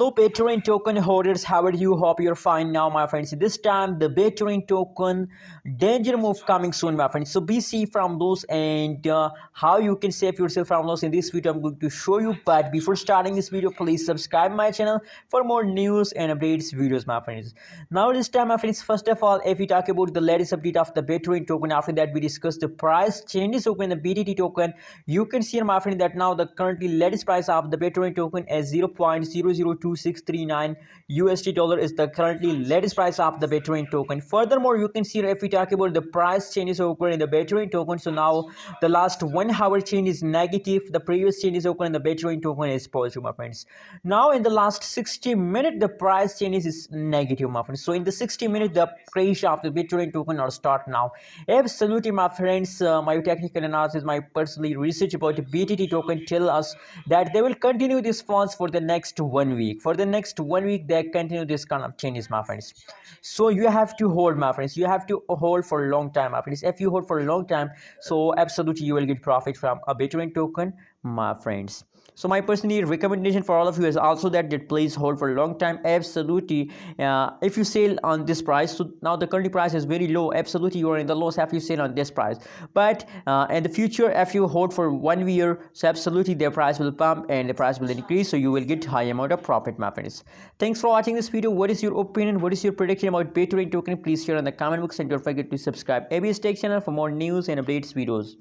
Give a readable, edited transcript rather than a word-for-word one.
Hello Bittorrent token holders, how are you? Hope you're fine now, my friends. This time the Bittorrent token danger move coming soon, my friends. So be safe from those, and how you can save yourself from those in this video I'm going to show you. But before starting this video, please subscribe my channel for more news and updates videos, my friends. Now this time, my friends, first of all, if we talk about the latest update of the Bittorrent token, after that we discuss the price changes token, the BTT token. You can see, my friend, that now the currently latest price of the Bittorrent token is 0.002639 USD dollar is the currently latest price of the Bittorrent token. Furthermore, you can see if we talk about the price changes occur in the Bittorrent token. So now the last 1 hour change is negative, the previous changes occur in the Bittorrent token is positive, my friends. Now in the last 60 minutes the price changes is negative, my friends. So in the 60 minutes the crash of the Bittorrent token are start now. Absolutely, my friends, my technical analysis, my personally research about the BTT token tell us that they will continue this funds for the next 1 week. For the next 1 week they continue this kind of changes, my friends. So you have to hold, my friends. You have to hold for a long time, my friends. If you hold for a long time, so absolutely you will get profit from a Bittorrent token, my friends. So my personal recommendation for all of you is also that please hold for a long time. Absolutely, if you sell on this price, so now the current price is very low, absolutely you are in the loss if you sell on this price. But in the future, if you hold for 1 year, so absolutely their price will pump and the price will increase, so you will get high amount of profit, my friends. Thanks for watching this video. What is your opinion? What is your prediction about Bittorrent token? Please share in the comment box, and don't forget to subscribe ABS Tech channel for more news and updates videos.